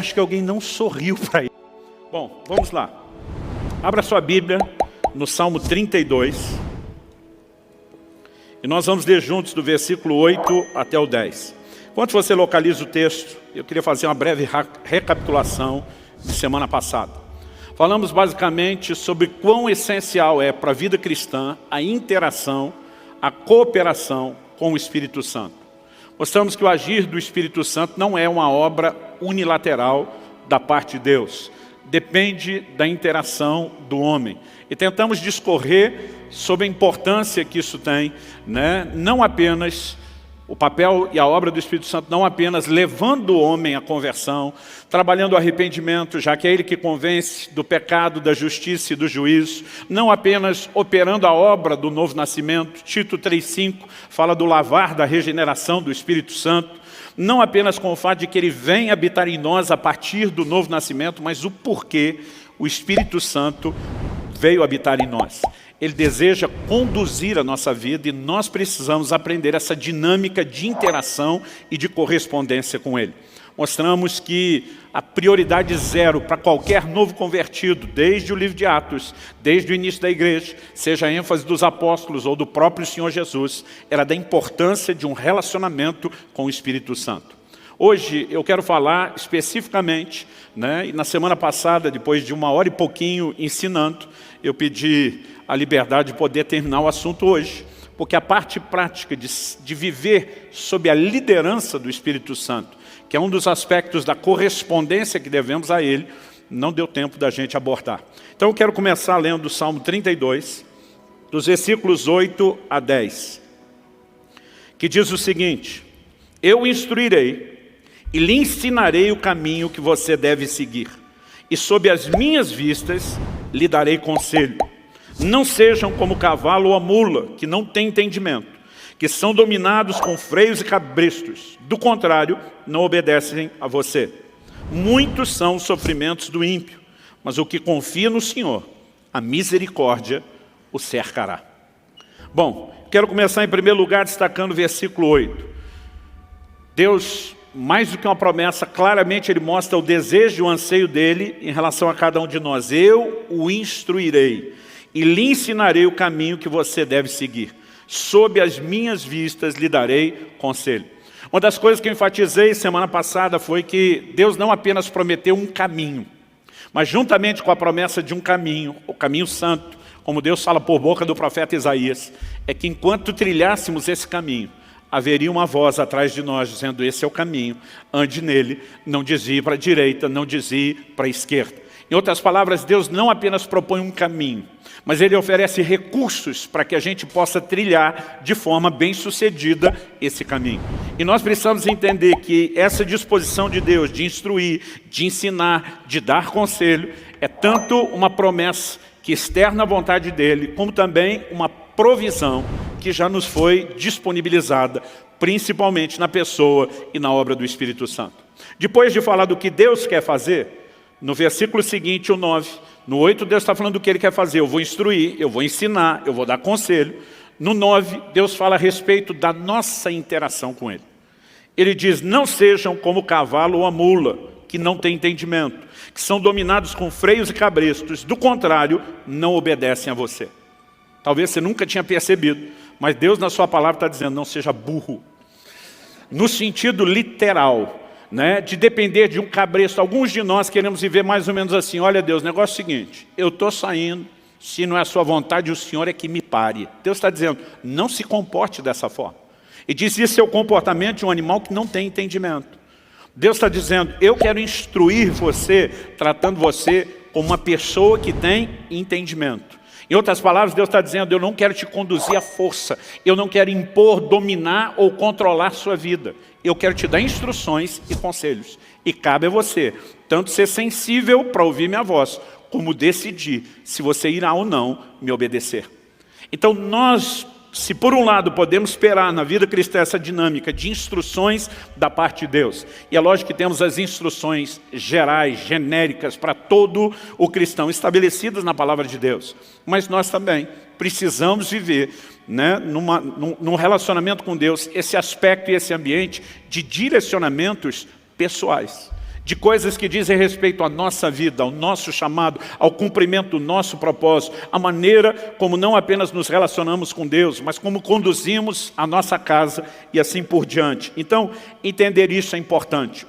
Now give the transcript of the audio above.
Acho que alguém não sorriu para ele. Bom, vamos lá. Abra sua Bíblia no Salmo 32. E nós vamos ler juntos do versículo 8 até o 10. Enquanto você localiza o texto, eu queria fazer uma breve recapitulação de semana passada. Falamos basicamente sobre quão essencial é para a vida cristã a interação, a cooperação com o Espírito Santo. Mostramos que o agir do Espírito Santo não é uma obra unilateral da parte de Deus. Depende da interação do homem. E tentamos discorrer sobre a importância que isso tem, não apenas o papel e a obra do Espírito Santo, não apenas levando o homem à conversão, trabalhando o arrependimento, já que é ele que convence do pecado, da justiça e do juízo, não apenas operando a obra do novo nascimento, Tito 3,5 fala do lavar da regeneração do Espírito Santo, não apenas com o fato de que ele vem habitar em nós a partir do novo nascimento, mas o porquê o Espírito Santo veio habitar em nós. Ele deseja conduzir a nossa vida e nós precisamos aprender essa dinâmica de interação e de correspondência com Ele. Mostramos que a prioridade zero para qualquer novo convertido, desde o livro de Atos, desde o início da igreja, seja a ênfase dos apóstolos ou do próprio Senhor Jesus, era da importância de um relacionamento com o Espírito Santo. Hoje eu quero falar especificamente, e na semana passada, depois de 1 hora e pouquinho ensinando, eu pedi a liberdade de poder terminar o assunto hoje, porque a parte prática de viver sob a liderança do Espírito Santo, que é um dos aspectos da correspondência que devemos a Ele, não deu tempo da gente abordar. Então eu quero começar lendo o Salmo 32, dos versículos 8 a 10, que diz o seguinte: eu o instruirei e lhe ensinarei o caminho que você deve seguir, e sob as minhas vistas lhe darei conselho. Não sejam como o cavalo ou a mula, que não têm entendimento, que são dominados com freios e cabrestos. Do contrário, não obedecem a você. Muitos são os sofrimentos do ímpio, mas o que confia no Senhor, a misericórdia o cercará. Bom, quero começar em primeiro lugar destacando o versículo 8. Deus, mais do que uma promessa, claramente Ele mostra o desejo e o anseio dEle em relação a cada um de nós. Eu o instruirei e lhe ensinarei o caminho que você deve seguir. Sob as minhas vistas lhe darei conselho. Uma das coisas que eu enfatizei semana passada foi que Deus não apenas prometeu um caminho, mas juntamente com a promessa de um caminho, o caminho santo, como Deus fala por boca do profeta Isaías, é que enquanto trilhássemos esse caminho, haveria uma voz atrás de nós dizendo: esse é o caminho, ande nele, não desvie para a direita, não desvie para a esquerda. Em outras palavras, Deus não apenas propõe um caminho, mas Ele oferece recursos para que a gente possa trilhar de forma bem-sucedida esse caminho. E nós precisamos entender que essa disposição de Deus de instruir, de ensinar, de dar conselho, é tanto uma promessa que externa a vontade dEle, como também uma provisão que já nos foi disponibilizada, principalmente na pessoa e na obra do Espírito Santo. Depois de falar do que Deus quer fazer, no versículo seguinte, o 9, no 8, Deus está falando do que Ele quer fazer. Eu vou instruir, eu vou ensinar, eu vou dar conselho. No 9, Deus fala a respeito da nossa interação com Ele. Ele diz: não sejam como o cavalo ou a mula, que não têm entendimento, que são dominados com freios e cabrestos. Do contrário, não obedecem a você. Talvez você nunca tinha percebido, mas Deus na sua palavra está dizendo: não seja burro. No sentido literal, de depender de um cabresto. Alguns de nós queremos viver mais ou menos assim: olha Deus, o negócio é o seguinte, eu estou saindo, se não é a sua vontade, o Senhor é que me pare. Deus está dizendo: não se comporte dessa forma. E diz: isso é o comportamento de um animal que não tem entendimento. Deus está dizendo: eu quero instruir você, tratando você como uma pessoa que tem entendimento. Em outras palavras, Deus está dizendo: eu não quero te conduzir à força, eu não quero impor, dominar ou controlar sua vida. Eu quero te dar instruções e conselhos. E cabe a você, tanto ser sensível para ouvir minha voz, como decidir se você irá ou não me obedecer. Então nós, se por um lado podemos esperar na vida cristã essa dinâmica de instruções da parte de Deus, e é lógico que temos as instruções gerais, genéricas, para todo o cristão, estabelecidas na palavra de Deus, mas nós também precisamos viver num relacionamento com Deus esse aspecto e esse ambiente de direcionamentos pessoais. de coisas que dizem respeito à nossa vida, ao nosso chamado, ao cumprimento do nosso propósito, a maneira como não apenas nos relacionamos com Deus, mas como conduzimos a nossa casa e assim por diante. Então, entender isso é importante.